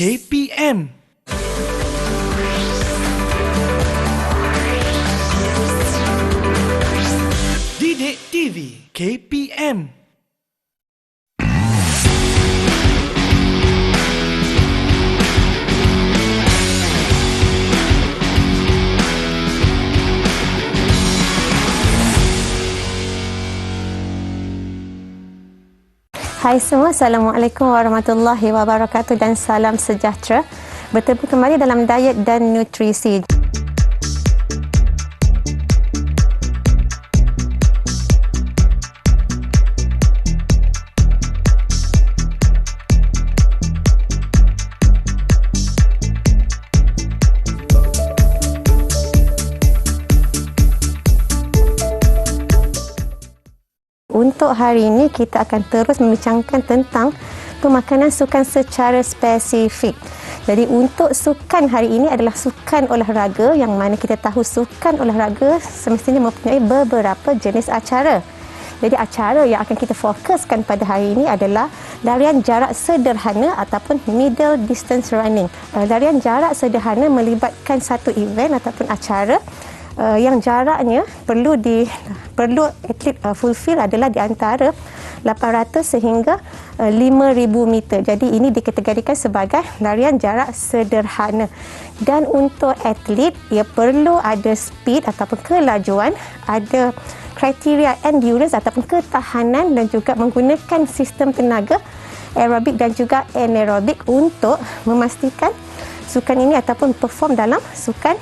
KPM. Didik TV KPM. Hai semua, Assalamualaikum warahmatullahi wabarakatuh dan salam sejahtera. Bertemu kembali dalam Diet dan Nutrisi. Untuk hari ini kita akan terus membincangkan tentang pemakanan sukan secara spesifik. Jadi untuk sukan hari ini adalah sukan olahraga, yang mana kita tahu sukan olahraga semestinya mempunyai beberapa jenis acara. Jadi acara yang akan kita fokuskan pada hari ini adalah larian jarak sederhana ataupun middle distance running. Larian jarak sederhana melibatkan satu event ataupun acara yang jaraknya perlu atlet fulfill adalah di antara 800 sehingga 5,000 meter. Jadi ini dikategorikan sebagai larian jarak sederhana. Dan untuk atlet, ia perlu ada speed ataupun kelajuan, ada kriteria endurance ataupun ketahanan dan juga menggunakan sistem tenaga aerobik dan juga anaerobik untuk memastikan sukan ini ataupun perform dalam sukan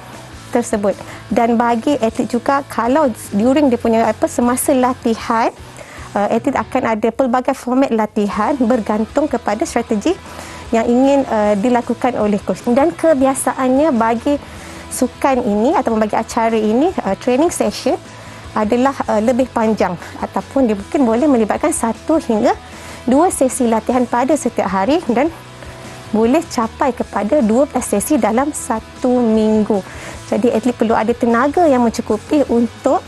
tersebut. Dan bagi atlet juga, kalau during dia punya semasa latihan, atlet akan ada pelbagai format latihan bergantung kepada strategi yang ingin dilakukan oleh coach. Dan kebiasaannya bagi sukan ini ataupun bagi acara ini, training session adalah lebih panjang ataupun dia mungkin boleh melibatkan 1 hingga 2 sesi latihan pada setiap hari dan boleh capai kepada 12 sesi dalam 1 minggu. Jadi atlet perlu ada tenaga yang mencukupi untuk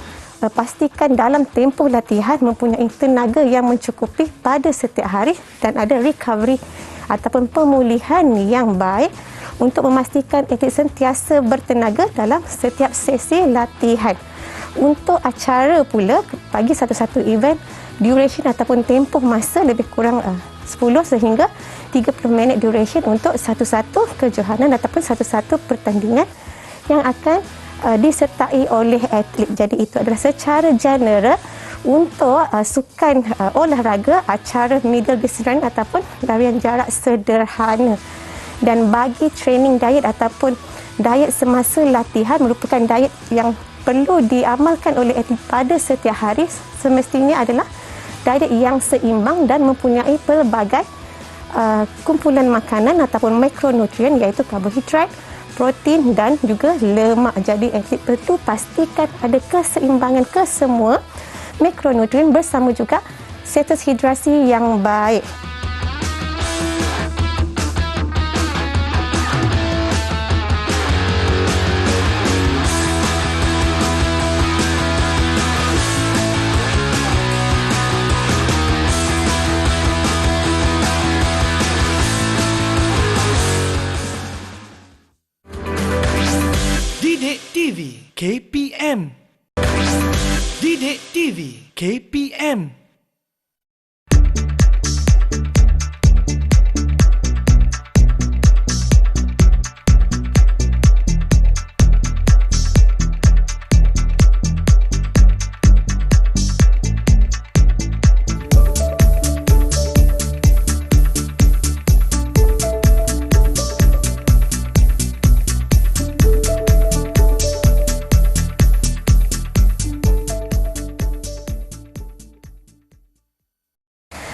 pastikan dalam tempoh latihan mempunyai tenaga yang mencukupi pada setiap hari dan ada recovery ataupun pemulihan yang baik untuk memastikan atlet sentiasa bertenaga dalam setiap sesi latihan. Untuk acara pula, bagi satu-satu event, duration ataupun tempoh masa lebih kurang 10 sehingga 30 minit duration untuk satu-satu kejohanan ataupun satu-satu pertandingan yang akan disertai oleh atlet. Jadi itu adalah secara general untuk sukan olahraga, acara middle distance running ataupun larian jarak sederhana. Dan bagi training diet ataupun diet semasa latihan merupakan diet yang perlu diamalkan oleh atlet pada setiap hari. Semestinya adalah diet yang seimbang dan mempunyai pelbagai kumpulan makanan ataupun makronutrien, iaitu karbohidrat, protein dan juga lemak. Jadi atlet perlu pastikan ada keseimbangan kesemua makronutrien bersama juga status hidrasi yang baik. Didik TV KPM. Didik TV KPM.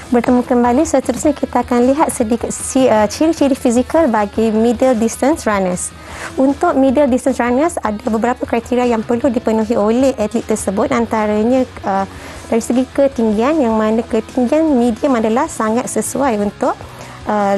Bertemu kembali, seterusnya kita akan lihat sedikit ciri-ciri fizikal bagi middle distance runners. Untuk middle distance runners ada beberapa kriteria yang perlu dipenuhi oleh atlet tersebut, antaranya dari segi ketinggian, yang mana ketinggian medium adalah sangat sesuai untuk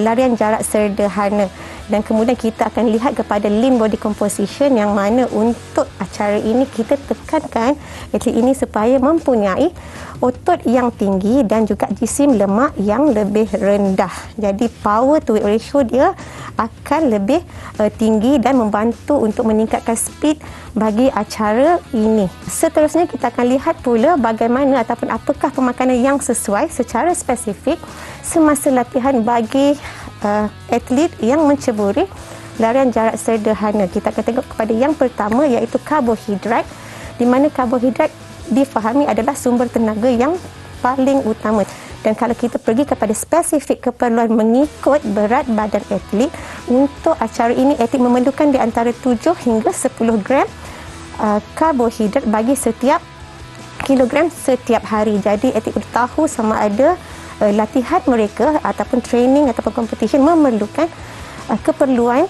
larian jarak sederhana. Dan kemudian kita akan lihat kepada lean body composition, yang mana untuk acara ini kita tekankan atlet ini supaya mempunyai otot yang tinggi dan juga jisim lemak yang lebih rendah. Jadi power to weight ratio dia akan lebih tinggi dan membantu untuk meningkatkan speed bagi acara ini. Seterusnya kita akan lihat pula bagaimana ataupun apakah pemakanan yang sesuai secara spesifik semasa latihan bagi atlet yang menceburi larian jarak sederhana. Kita akan tengok kepada yang pertama, iaitu karbohidrat, di mana karbohidrat difahami adalah sumber tenaga yang paling utama. Dan kalau kita pergi kepada spesifik keperluan mengikut berat badan atlet, untuk acara ini atlet memerlukan di antara 7 hingga 10 gram karbohidrat bagi setiap kilogram setiap hari. Jadi atlet perlu tahu sama ada latihan mereka ataupun training ataupun competition memerlukan keperluan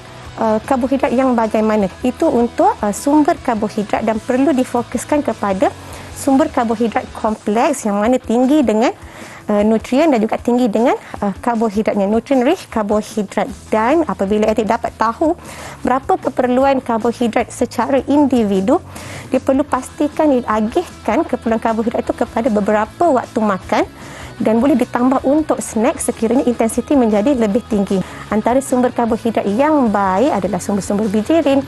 karbohidrat yang bagaimana. Itu untuk sumber karbohidrat, dan perlu difokuskan kepada sumber karbohidrat kompleks yang mana tinggi dengan nutrien dan juga tinggi dengan karbohidratnya, nutrient rich karbohidrat. Dan apabila atlet dapat tahu berapa keperluan karbohidrat secara individu, dia perlu pastikan diagihkan keperluan karbohidrat itu kepada beberapa waktu makan, dan boleh ditambah untuk snack sekiranya intensiti menjadi lebih tinggi. Antara sumber karbohidrat yang baik adalah sumber-sumber bijirin,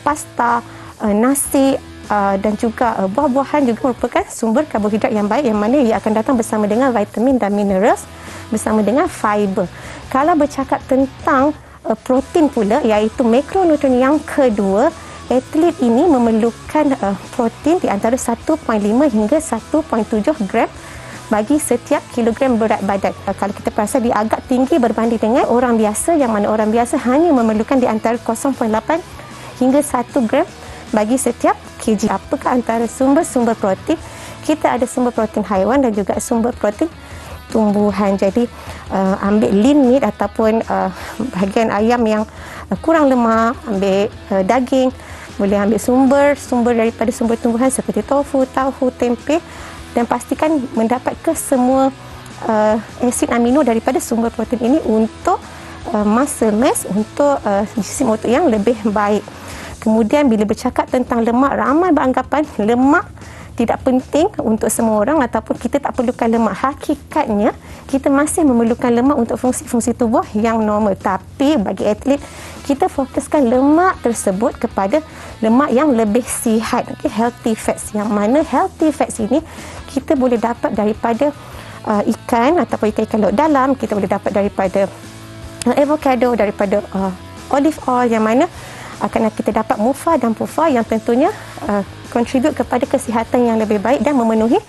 pasta, nasi, dan juga buah-buahan juga merupakan sumber karbohidrat yang baik, yang mana ia akan datang bersama dengan vitamin dan minerals bersama dengan fiber. Kalau bercakap tentang protein pula, iaitu makronutrien yang kedua, atlet ini memerlukan protein di antara 1.5 hingga 1.7 gram bagi setiap kilogram berat badan. Kalau kita perasan dia agak tinggi berbanding dengan orang biasa, yang mana orang biasa hanya memerlukan di antara 0.8 hingga 1 gram bagi setiap kg. Apakah antara sumber-sumber protein? Kita ada sumber protein haiwan dan juga sumber protein tumbuhan. Jadi ambil lean meat ataupun bahagian ayam yang kurang lemak, ambil daging, boleh ambil sumber daripada sumber tumbuhan seperti tofu, tahu, tempe, dan pastikan mendapat ke semua asid amino daripada sumber protein ini untuk muscle mass, untuk jisim otot yang lebih baik. Kemudian bila bercakap tentang lemak, ramai beranggapan lemak tidak penting untuk semua orang ataupun kita tak perlukan lemak. Hakikatnya kita masih memerlukan lemak untuk fungsi-fungsi tubuh yang normal. Tapi bagi atlet, kita fokuskan lemak tersebut kepada lemak yang lebih sihat, healthy fats. Yang mana healthy fats ini kita boleh dapat daripada ikan ataupun ikan laut dalam, kita boleh dapat daripada avocado, daripada olive oil, yang mana akan kita dapat mufa dan pufa yang tentunya contribute kepada kesihatan yang lebih baik dan memenuhi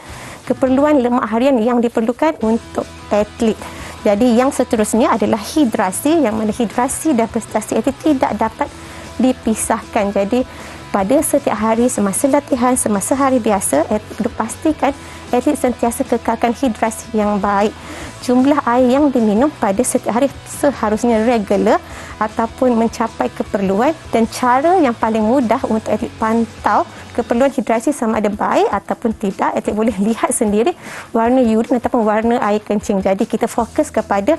keperluan lemak harian yang diperlukan untuk atlet. Jadi yang seterusnya adalah hidrasi, yang mana hidrasi dan prestasi atlet tidak dapat dipisahkan. Jadi pada setiap hari semasa latihan, semasa hari biasa, atlet perlu pastikan atlet sentiasa kekalkan hidrasi yang baik. Jumlah air yang diminum pada setiap hari seharusnya regular ataupun mencapai keperluan, dan cara yang paling mudah untuk atlet pantau keperluan hidrasi sama ada baik ataupun tidak, atlet boleh lihat sendiri warna urin ataupun warna air kencing. Jadi kita fokus kepada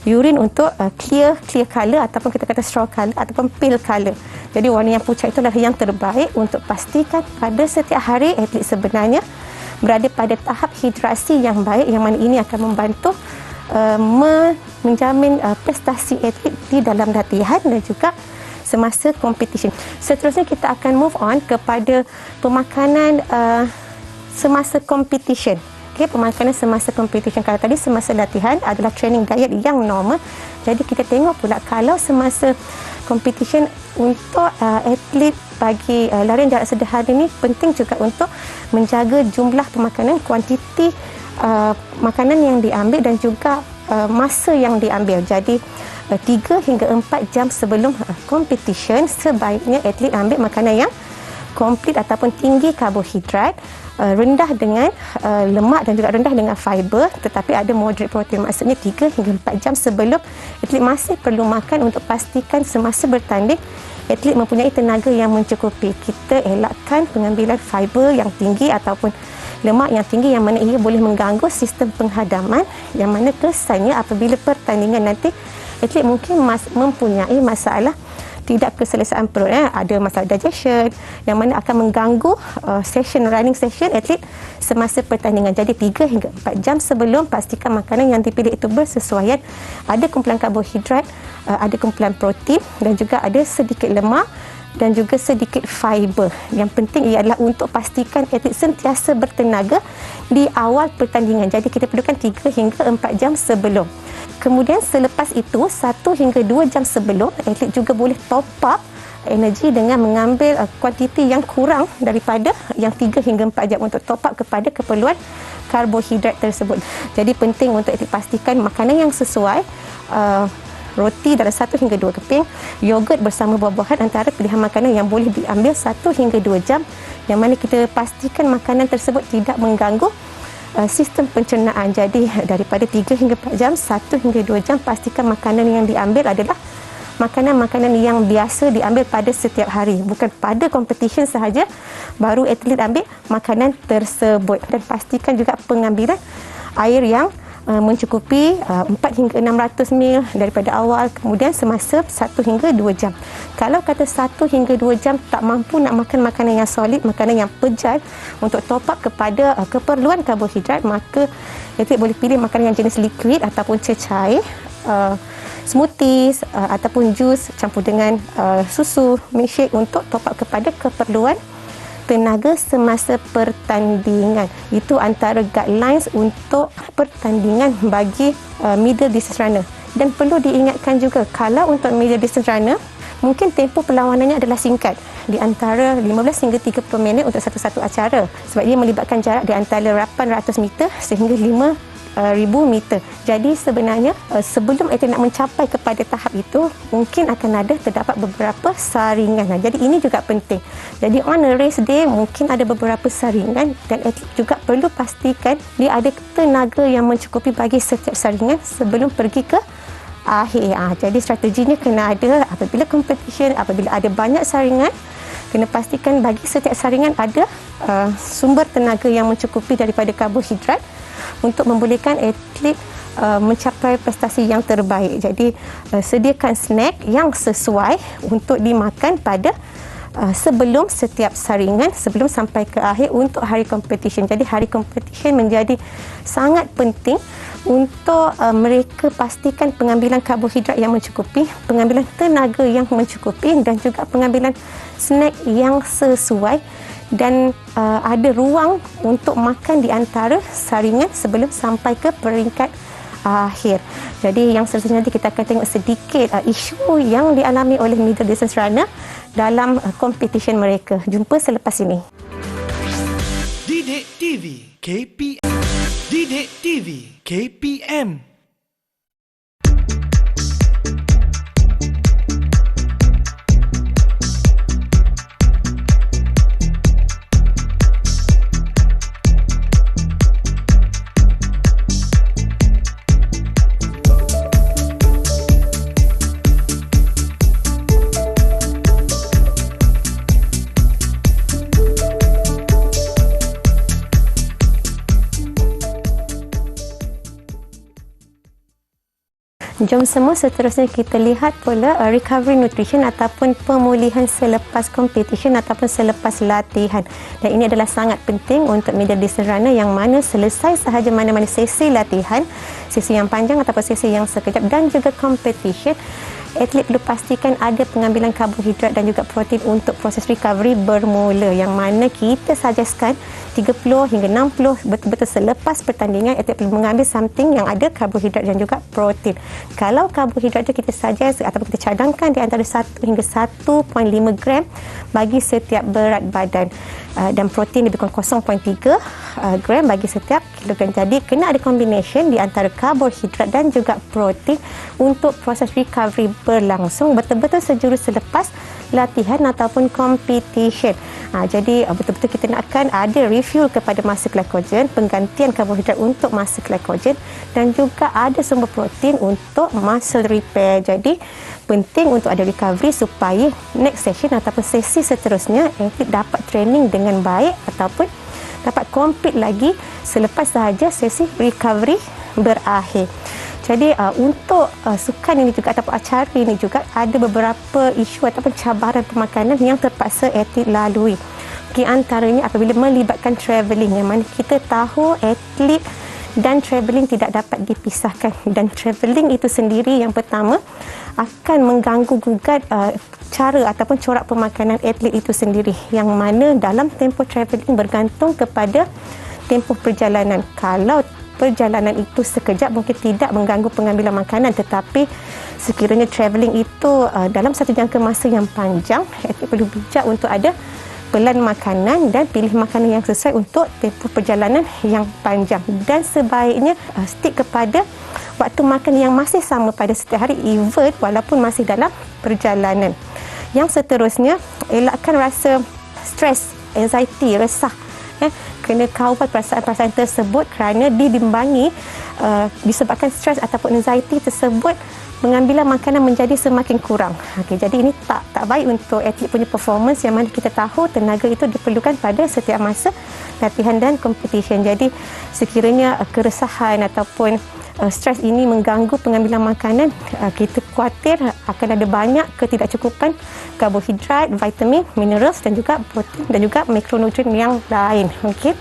urin untuk clear color ataupun kita kata straw color ataupun pale color. Jadi warna yang pucat itulah yang terbaik untuk pastikan pada setiap hari atlet sebenarnya berada pada tahap hidrasi yang baik, yang mana ini akan membantu menjamin prestasi atlet di dalam latihan dan juga semasa competition. Seterusnya kita akan move on kepada pemakanan semasa competition. Okey, pemakanan semasa competition. Kalau tadi semasa latihan adalah training diet yang normal. Jadi kita tengok pula kalau semasa competition untuk atlet bagi larian jarak sederhana ini penting juga untuk menjaga jumlah pemakanan, kuantiti makanan yang diambil dan juga masa yang diambil. Jadi 3 hingga 4 jam sebelum competition sebaiknya atlet ambil makanan yang komplit ataupun tinggi karbohidrat, rendah dengan lemak dan juga rendah dengan fiber, tetapi ada moderate protein. Maksudnya 3 hingga 4 jam sebelum atlet masih perlu makan untuk pastikan semasa bertanding atlet mempunyai tenaga yang mencukupi. Kita elakkan pengambilan fiber yang tinggi ataupun lemak yang tinggi, yang mana ia boleh mengganggu sistem penghadaman, yang mana kesannya apabila pertandingan nanti atlet mungkin mempunyai masalah tidak keselesaan perut, ada masalah digestion yang mana akan mengganggu running session atlet semasa pertandingan. Jadi 3 hingga 4 jam sebelum, pastikan makanan yang dipilih itu bersesuaian, ada kumpulan karbohidrat, ada kumpulan protein dan juga ada sedikit lemak dan juga sedikit fiber. Yang penting ialah untuk pastikan atlet sentiasa bertenaga di awal pertandingan. Jadi kita perlukan 3 hingga 4 jam sebelum. Kemudian selepas itu 1 hingga 2 jam sebelum, atlet juga boleh top up energi dengan mengambil kuantiti yang kurang daripada yang 3 hingga 4 jam untuk top up kepada keperluan karbohidrat tersebut. Jadi penting untuk atlet pastikan makanan yang sesuai, roti dalam 1 hingga 2 keping, yogurt bersama buah-buahan antara pilihan makanan yang boleh diambil 1 hingga 2 jam, yang mana kita pastikan makanan tersebut tidak mengganggu sistem pencernaan. Jadi daripada 3 hingga 4 jam, 1 hingga 2 jam, pastikan makanan yang diambil adalah makanan-makanan yang biasa diambil pada setiap hari, bukan pada competition sahaja baru atlet ambil makanan tersebut. Dan pastikan juga pengambilan air yang mencukupi 4 hingga 600 ml daripada awal, kemudian semasa 1 hingga 2 jam. Kalau kata 1 hingga 2 jam tak mampu nak makan makanan yang solid, makanan yang pejar untuk top up kepada keperluan karbohidrat, maka atlet boleh pilih makanan yang jenis liquid ataupun cecair, smoothies ataupun jus campur dengan susu, milkshake untuk top up kepada keperluan tenaga semasa pertandingan. Itu antara guidelines untuk pertandingan bagi middle distance runner. Dan perlu diingatkan juga, kalau untuk middle distance runner, mungkin tempoh perlawanannya adalah singkat, di antara 15 hingga 30 minit untuk satu-satu acara, sebab dia melibatkan jarak di antara 800 meter sehingga 5,000 meter. Jadi sebenarnya sebelum atlet nak mencapai kepada tahap itu, mungkin akan ada terdapat beberapa saringan. Jadi ini juga penting. Jadi on a race day mungkin ada beberapa saringan, dan atlet juga perlu pastikan dia ada tenaga yang mencukupi bagi setiap saringan sebelum pergi ke akhir. Jadi strateginya kena ada apabila competition, apabila ada banyak saringan, kena pastikan bagi setiap saringan ada sumber tenaga yang mencukupi daripada karbohidrat untuk membolehkan atlet mencapai prestasi yang terbaik. Jadi sediakan snack yang sesuai untuk dimakan pada sebelum setiap saringan, sebelum sampai ke akhir untuk hari competition. Jadi hari competition menjadi sangat penting untuk mereka pastikan pengambilan karbohidrat yang mencukupi, pengambilan tenaga yang mencukupi, dan juga pengambilan snack yang sesuai, dan ada ruang untuk makan di antara saringan sebelum sampai ke peringkat akhir. Jadi yang seterusnya nanti kita akan tengok sedikit isu yang dialami oleh middle distance runner dalam competition mereka. Jumpa selepas ini. Didik TV KPM. Didik TV KPM. Jom semua, seterusnya kita lihat pula recovery nutrition ataupun pemulihan selepas competition ataupun selepas latihan. Dan ini adalah sangat penting untuk middle distance runner yang mana selesai sahaja mana-mana sesi latihan, sesi yang panjang ataupun sesi yang sekejap, dan juga competition, atlet perlu pastikan ada pengambilan karbohidrat dan juga protein untuk proses recovery bermula, yang mana kita suggestkan 30 hingga 60 betul-betul selepas pertandingan atlet perlu mengambil something yang ada karbohidrat dan juga protein. Kalau karbohidrat itu kita suggest ataupun kita cadangkan di antara 1 hingga 1.5 gram bagi setiap berat badan, dan protein lebih kurang 0.3 gram bagi setiap kilogram. Jadi kena ada combination di antara karbohidrat dan juga protein untuk proses recovery berlangsung betul-betul sejurus selepas latihan ataupun competition. Jadi betul-betul kita nakkan ada refuel kepada masa glycogen, penggantian karbohidrat untuk masa glycogen, dan juga ada sumber protein untuk muscle repair. Jadi penting untuk ada recovery supaya next session ataupun sesi seterusnya atlet dapat training dengan baik ataupun dapat compete lagi selepas sahaja sesi recovery berakhir. Jadi untuk sukan ini juga ataupun acara ini juga ada beberapa isu ataupun cabaran pemakanan yang terpaksa atlet lalui. Di antaranya apabila melibatkan travelling, yang mana kita tahu atlet dan travelling tidak dapat dipisahkan, dan travelling itu sendiri yang pertama akan mengganggu gugat cara ataupun corak pemakanan atlet itu sendiri, yang mana dalam tempoh travelling bergantung kepada tempoh perjalanan. Kalau perjalanan itu sekejap mungkin tidak mengganggu pengambilan makanan, tetapi sekiranya travelling itu dalam satu jangka masa yang panjang, atlet perlu bijak untuk ada pelan makanan dan pilih makanan yang sesuai untuk tempoh perjalanan yang panjang, dan sebaiknya stick kepada waktu makan yang masih sama pada setiap hari event walaupun masih dalam perjalanan. Yang seterusnya, elakkan rasa stres, anxiety, resah. Kena kawal perasaan-perasaan tersebut kerana dibimbangi disebabkan stres ataupun anxiety tersebut, pengambilan makanan menjadi semakin kurang. Okey, jadi ini tak baik untuk atlet punya performance, yang mana kita tahu tenaga itu diperlukan pada setiap masa latihan dan competition. Jadi sekiranya keresahan ataupun stres ini mengganggu pengambilan makanan, kita khawatir akan ada banyak ketidakcukupan karbohidrat, vitamin, minerals dan juga protein dan juga makronutrien yang lain. Okey.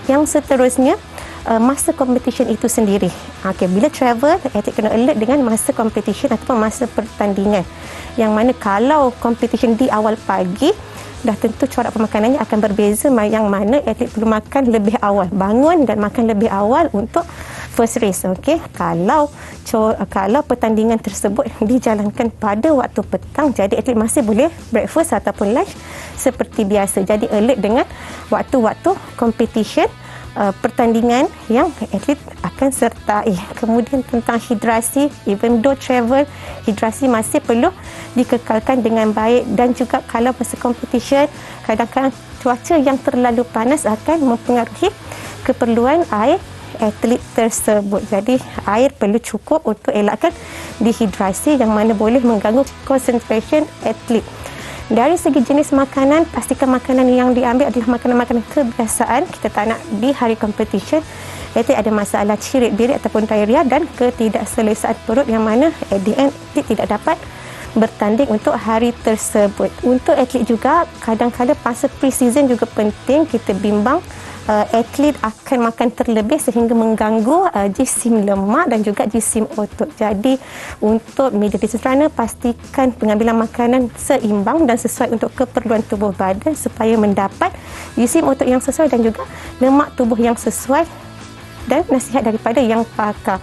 Yang seterusnya, masa competition itu sendiri. Okey, bila travel, atlet kena alert dengan masa competition ataupun masa pertandingan. Yang mana kalau competition di awal pagi, dah tentu corak pemakanannya akan berbeza, yang mana atlet perlu makan lebih awal, bangun dan makan lebih awal untuk first race. Okey, kalau pertandingan tersebut dijalankan pada waktu petang, jadi atlet masih boleh breakfast ataupun lunch seperti biasa. Jadi alert dengan waktu-waktu competition, pertandingan yang atlet akan sertai. Kemudian tentang hidrasi, even though travel, hidrasi masih perlu dikekalkan dengan baik, dan juga kalau masa competition, kadang-kadang cuaca yang terlalu panas akan mempengaruhi keperluan air atlet tersebut. Jadi air perlu cukup untuk elakkan dehidrasi, yang mana boleh mengganggu concentration atlet. Dari segi jenis makanan, pastikan makanan yang diambil adalah makanan-makanan kebiasaan. Kita tak nak di hari competition atlet ada masalah cirit-birit ataupun diarrhea dan ketidakselesaan perut, yang mana at the end atlet tidak dapat bertanding untuk hari tersebut. Untuk atlet juga, kadang-kadang masa pre-season juga penting. Kita bimbang atlet akan makan terlebih sehingga mengganggu jisim lemak dan juga jisim otot. Jadi untuk middle distance runner, pastikan pengambilan makanan seimbang dan sesuai untuk keperluan tubuh badan supaya mendapat jisim otot yang sesuai dan juga lemak tubuh yang sesuai, dan nasihat daripada yang pakar.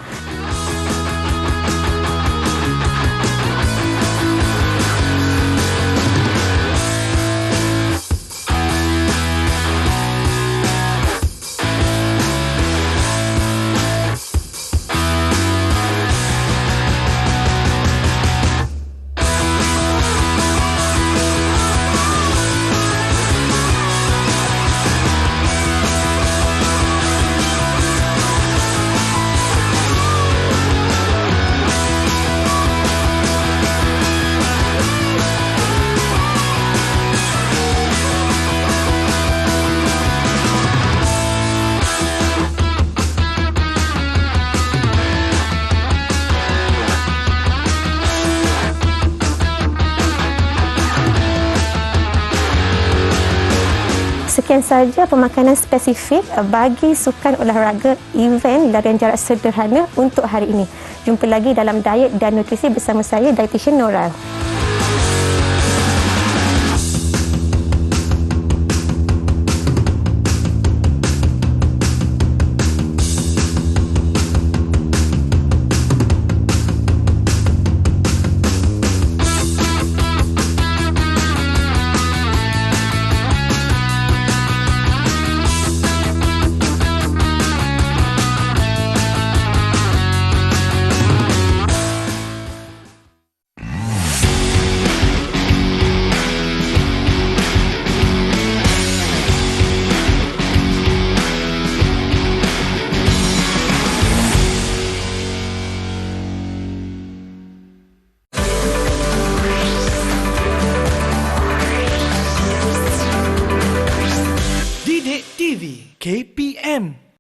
Sekian saja pemakanan spesifik bagi sukan olahraga event larian jarak sederhana untuk hari ini. Jumpa lagi dalam Diet dan Nutrisi bersama saya, Dietitian Nora.